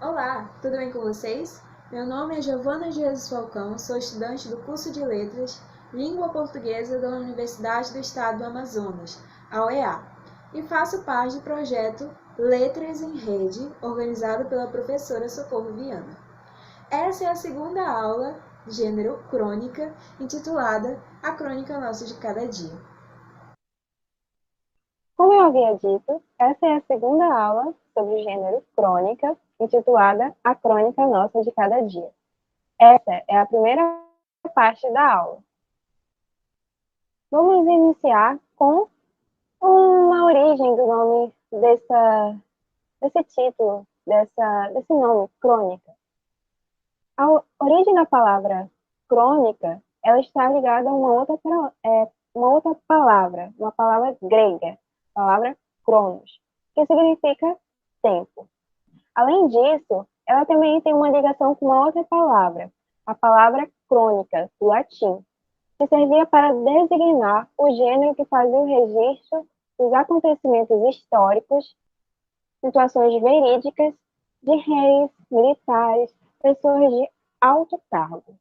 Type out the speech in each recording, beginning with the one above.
Olá, tudo bem com vocês? Meu nome é Giovana Jesus Falcão, sou estudante do curso de Letras, Língua Portuguesa da Universidade do Estado do Amazonas, a UEA, e faço parte do projeto Letras em Rede, organizado pela professora Socorro Viana. Essa é a segunda aula, gênero crônica, intitulada A Crônica Nossa de Cada Dia. Como eu havia dito, essa é a segunda aula sobre o gênero crônica, intitulada A Crônica Nossa de Cada Dia. Essa é a primeira parte da aula. Vamos iniciar com uma origem do nome desse título, desse nome, crônica. A origem da palavra crônica, ela está ligada a uma outra palavra, uma palavra grega, a palavra cronos, que significa tempo. Além disso, ela também tem uma ligação com uma outra palavra, a palavra crônica, do latim, que servia para designar o gênero que fazia o registro dos acontecimentos históricos, situações verídicas de reis, militares, pessoas de alto cargo.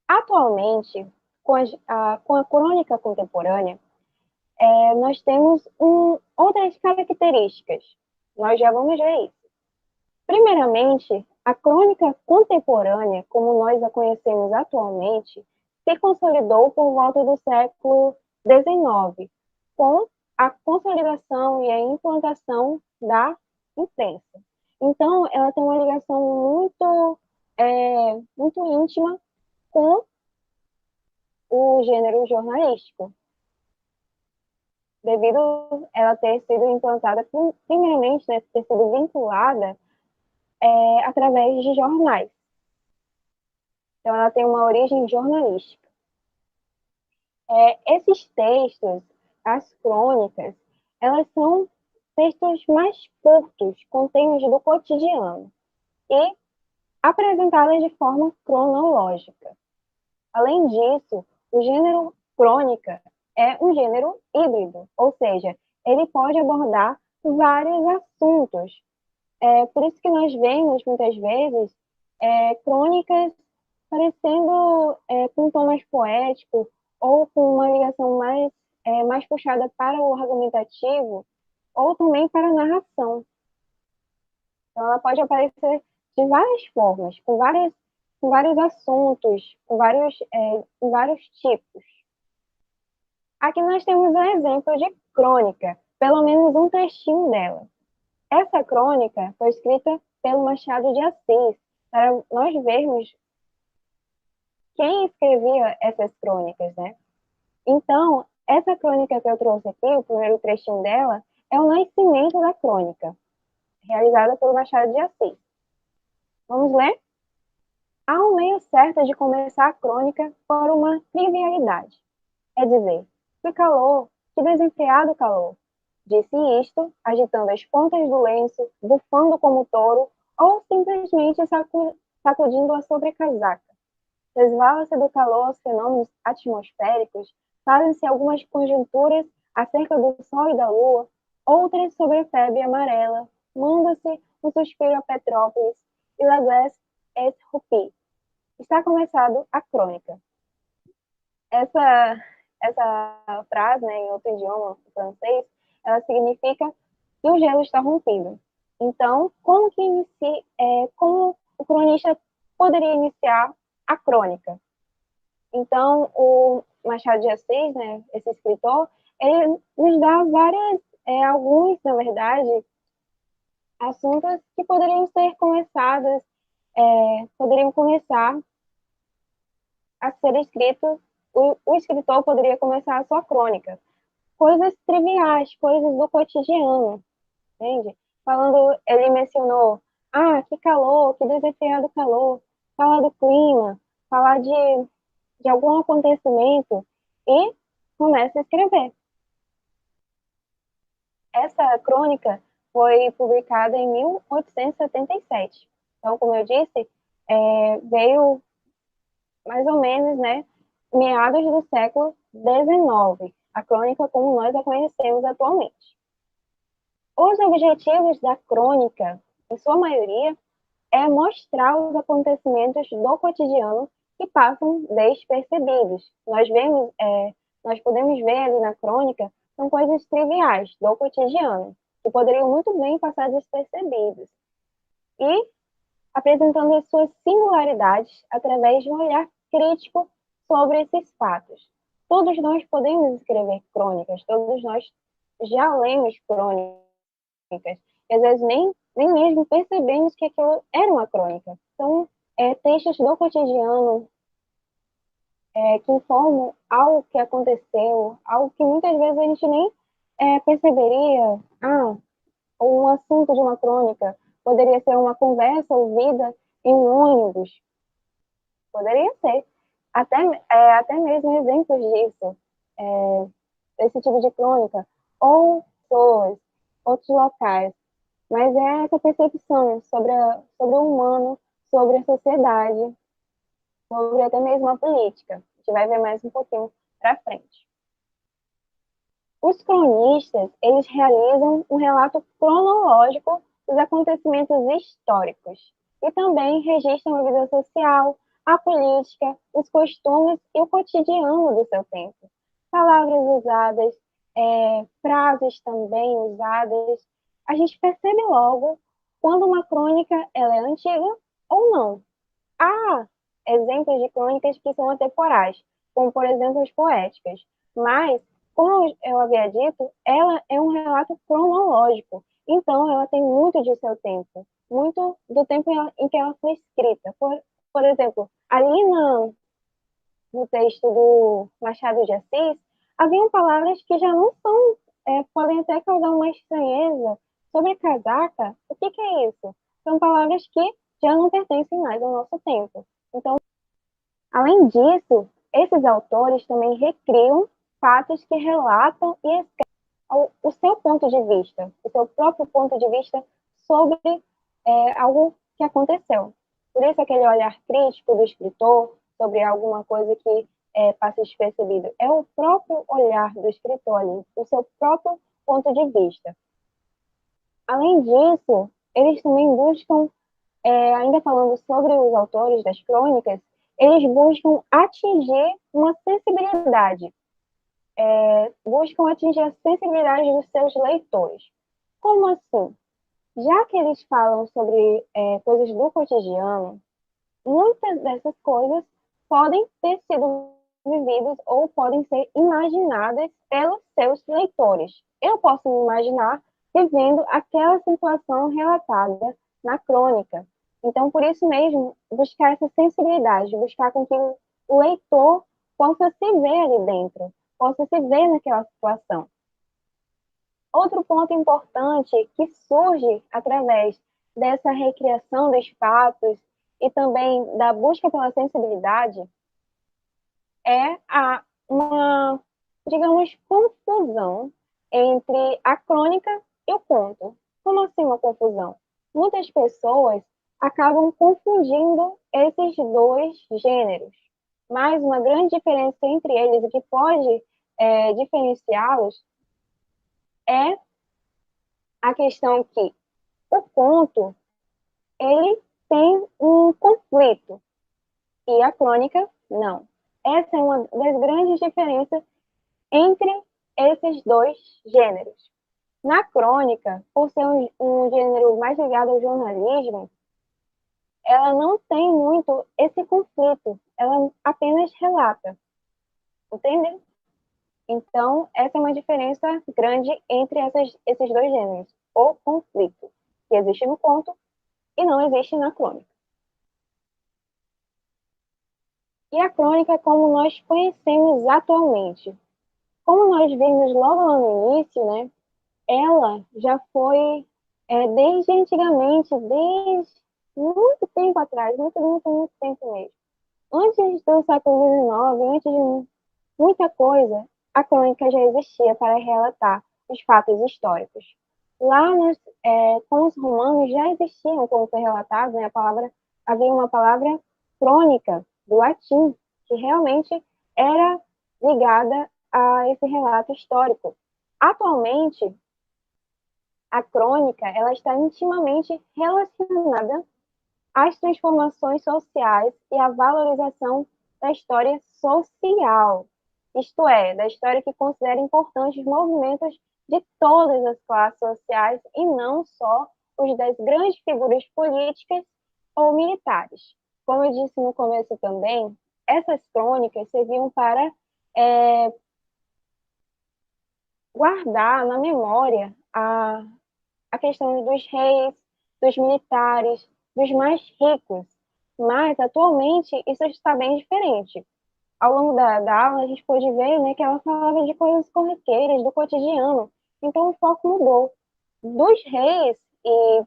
Atualmente, com a crônica contemporânea, nós temos outras características. Nós já vamos ver isso. Primeiramente, a crônica contemporânea, como nós a conhecemos atualmente, se consolidou por volta do século XIX, com a consolidação e a implantação da imprensa. Então, ela tem uma ligação muito íntima com o gênero jornalístico, devido a ela ter sido implantada, primeiramente, né, ter sido vinculada através de jornais. Então, ela tem uma origem jornalística. Esses textos, as crônicas, elas são textos mais curtos, com temas do cotidiano e apresentadas de forma cronológica. Além disso, o gênero crônica é um gênero híbrido, ou seja, ele pode abordar vários assuntos. Por isso que nós vemos, muitas vezes, crônicas parecendo com um tom mais poético ou com uma ligação mais puxada para o argumentativo ou também para a narração. Então, ela pode aparecer de várias formas, com vários assuntos, com vários tipos. Aqui nós temos um exemplo de crônica, pelo menos um trechinho dela. Essa crônica foi escrita pelo Machado de Assis, para nós vermos quem escrevia essas crônicas, né? Então, essa crônica que eu trouxe aqui, o primeiro trechinho dela, é o nascimento da crônica, realizada pelo Machado de Assis. Vamos ler? Há um meio certo de começar a crônica por uma trivialidade. É dizer, que calor, que desenfreado calor. Disse isto, agitando as pontas do lenço, bufando como touro, ou simplesmente sacudindo a sobrecasaca. Resvala-se do calor aos fenômenos atmosféricos, fazem-se algumas conjecturas acerca do sol e da lua, outras sobre a febre amarela, manda-se um suspiro a Petrópolis, e la glace est roupie. Está começado a crônica. Essa frase, né, em outro idioma, o francês, ela significa que o gelo está rompido. Então, como o cronista poderia iniciar a crônica? Então, o Machado de Assis, né, esse escritor, ele nos dá alguns, na verdade, assuntos que poderiam ser começados, poderiam começar a ser escritos, o escritor poderia começar a sua crônica. Coisas triviais, coisas do cotidiano, entende? Ele mencionou, que calor, que desafiado calor, falar do clima, falar de algum acontecimento e começa a escrever. Essa crônica foi publicada em 1877. Então, como eu disse, veio mais ou menos, né, meados do século XIX, a crônica como nós a conhecemos atualmente. Os objetivos da crônica, em sua maioria, é mostrar os acontecimentos do cotidiano que passam despercebidos. Nós podemos ver ali na crônica, são coisas triviais do cotidiano, que poderiam muito bem passar despercebidos. E apresentando as suas singularidades através de um olhar crítico sobre esses fatos. Todos nós podemos escrever crônicas, todos nós já lemos crônicas, e às vezes nem mesmo percebemos que aquilo era uma crônica. São textos do cotidiano que informam algo que aconteceu, algo que muitas vezes a gente nem perceberia. Um assunto de uma crônica poderia ser uma conversa ouvida em um ônibus. Poderia ser. Até mesmo exemplos disso, desse tipo de crônica. Ou pessoas, outros locais. Mas é essa percepção sobre o humano, sobre a sociedade, sobre até mesmo a política. A gente vai ver mais um pouquinho para frente. Os cronistas, eles realizam um relato cronológico dos acontecimentos históricos e também registram a vida social, a política, os costumes e o cotidiano do seu tempo. Palavras usadas, frases também usadas. A gente percebe logo quando uma crônica ela é antiga ou não. Há exemplos de crônicas que são atemporais, como, por exemplo, as poéticas. Mas, como eu havia dito, ela é um relato cronológico. Então, ela tem muito de seu tempo, muito do tempo em que ela foi escrita. Por exemplo, ali no texto do Machado de Assis, haviam palavras que já não são, podem até causar uma estranheza. Sobre casaca, o que é isso? São palavras que já não pertencem mais ao nosso tempo. Então, além disso, esses autores também recriam fatos que relatam e escrevem o seu ponto de vista, o seu próprio ponto de vista sobre algo que aconteceu. Por isso, aquele olhar crítico do escritor sobre alguma coisa que passa despercebido. É o próprio olhar do escritor ali, o seu próprio ponto de vista. Além disso, eles também buscam, ainda falando sobre os autores das crônicas, eles buscam atingir uma sensibilidade, buscam atingir a sensibilidade dos seus leitores. Como assim? Já que eles falam sobre coisas do cotidiano, muitas dessas coisas podem ter sido vividas ou podem ser imaginadas pelos seus leitores. Eu posso me imaginar vivendo aquela situação relatada na crônica. Então, por isso mesmo, buscar essa sensibilidade, buscar com que o leitor possa se ver ali dentro, possa se ver naquela situação. Outro ponto importante que surge através dessa recriação dos fatos e também da busca pela sensibilidade é uma, digamos, confusão entre a crônica e o conto. Como assim uma confusão? Muitas pessoas acabam confundindo esses dois gêneros, mas uma grande diferença entre eles, o que pode diferenciá-los, é a questão que o conto ele tem um conflito e a crônica não. Essa é uma das grandes diferenças entre esses dois gêneros. Na crônica, por ser um gênero mais ligado ao jornalismo, ela não tem muito esse conflito, ela apenas relata, entende? Então, essa é uma diferença grande entre esses dois gêneros, o conflito, que existe no conto e não existe na crônica. E a crônica como nós conhecemos atualmente. Como nós vimos logo lá no início, né, ela já foi, desde antigamente, desde muito tempo atrás, muito tempo mesmo. Antes do século XIX, antes de muita coisa, a crônica já existia para relatar os fatos históricos. Lá com os romanos já existiam, como foi relatado, né, havia uma palavra crônica, do latim, que realmente era ligada a esse relato histórico. Atualmente, a crônica ela está intimamente relacionada as transformações sociais e a valorização da história social, isto é, da história que considera importantes movimentos de todas as classes sociais e não só os das grandes figuras políticas ou militares. Como eu disse no começo também, essas crônicas serviam para guardar na memória a questão dos reis, dos militares, dos mais ricos. Mas, atualmente, isso está bem diferente. Ao longo da aula, a gente pôde ver, né, que ela falava de coisas corriqueiras, do cotidiano. Então, o foco mudou. Dos reis e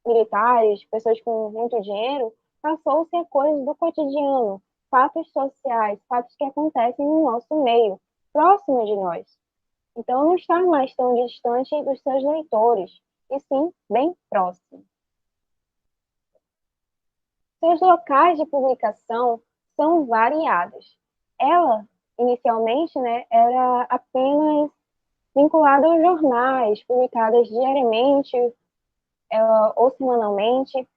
militares, pessoas com muito dinheiro, passou-se a coisas do cotidiano, fatos sociais, fatos que acontecem no nosso meio, próximo de nós. Então, não está mais tão distante dos seus leitores, e sim bem próximo. Seus locais de publicação são variados. Ela, inicialmente, né, era apenas vinculada aos jornais, publicadas diariamente ou semanalmente,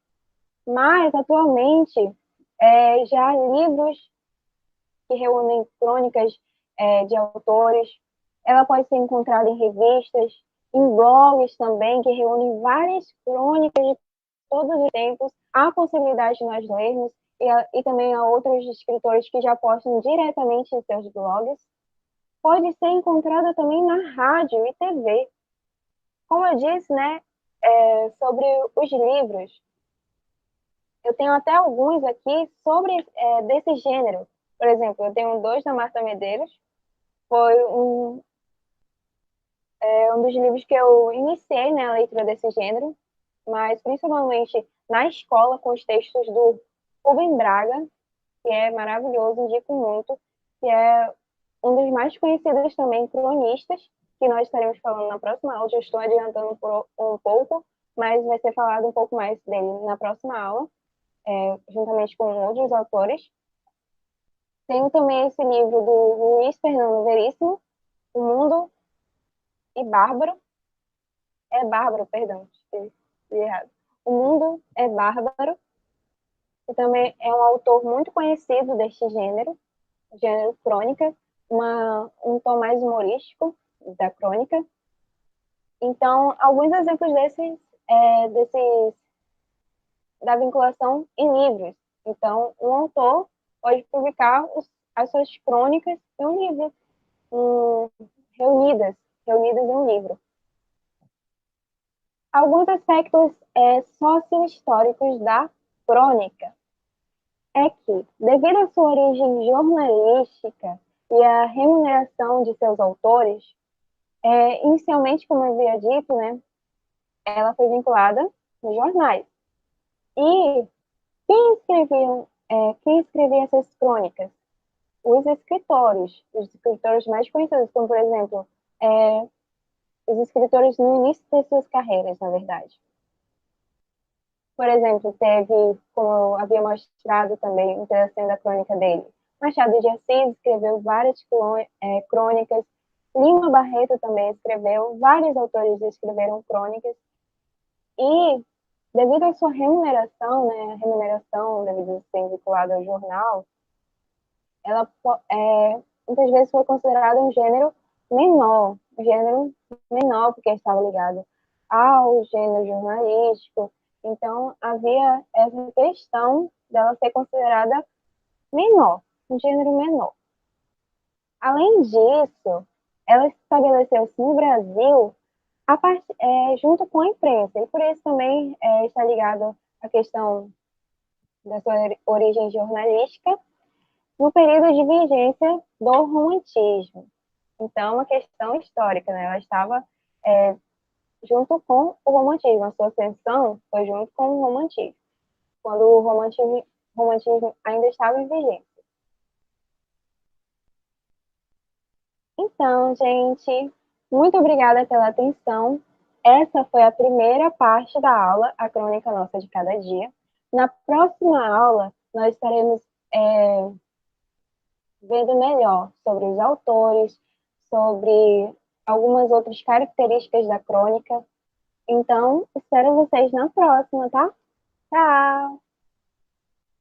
mas, atualmente, já há livros que reúnem crônicas de autores. Ela pode ser encontrada em revistas, em blogs também, que reúnem várias crônicas de todos os tempos. Há a possibilidade de nós lermos, e também há outros escritores que já postam diretamente em seus blogs. Pode ser encontrada também na rádio e TV. Como eu disse, né, sobre os livros, eu tenho até alguns aqui sobre desse gênero. Por exemplo, eu tenho dois da Marta Medeiros. Foi um dos livros que eu iniciei, né, a leitura desse gênero, mas principalmente na escola, com os textos do Rubem Braga, que é maravilhoso, indico muito, que é um dos mais conhecidos também cronistas, que nós estaremos falando na próxima aula. Já estou adiantando por um pouco, mas vai ser falado um pouco mais dele na próxima aula, juntamente com outros autores. Tenho também esse livro do Luiz Fernando Veríssimo, O Mundo e Bárbaro. É Bárbaro, perdão, escrevi errado. O Mundo é Bárbaro, que também é um autor muito conhecido deste gênero crônica, um tom mais humorístico da crônica. Então, alguns exemplos desses da vinculação em livros. Então, um autor pode publicar as suas crônicas em um livro, reunidas em um livro. Alguns aspectos socio-históricos da crônica é que, devido à sua origem jornalística e à remuneração de seus autores, inicialmente, como eu havia dito, né, ela foi vinculada nos jornais. E quem escrevia essas crônicas? Os escritores mais conhecidos, como, por exemplo, os escritores no início das suas carreiras, na verdade. Por exemplo, teve, como eu havia mostrado também, um pedacinho da crônica dele, Machado de Assis escreveu várias crônicas, Lima Barreto também escreveu, vários autores escreveram crônicas, e devido à sua remuneração, né, a remuneração devido a ser vinculada ao jornal, ela muitas vezes foi considerada um gênero menor, porque estava ligado ao gênero jornalístico. Então, havia essa questão dela ser considerada menor, um gênero menor. Além disso, ela estabeleceu-se no Brasil junto com a imprensa, e por isso também está ligado à questão da sua origem jornalística, no período de vigência do romantismo. Então, uma questão histórica, né? Ela estava junto com o romantismo, a sua ascensão foi junto com o romantismo, quando o romantismo ainda estava em vigência. Então, gente, muito obrigada pela atenção. Essa foi a primeira parte da aula, a Crônica Nossa de Cada Dia. Na próxima aula, nós estaremos vendo melhor sobre os autores, sobre algumas outras características da crônica. Então, espero vocês na próxima, tá? Tchau!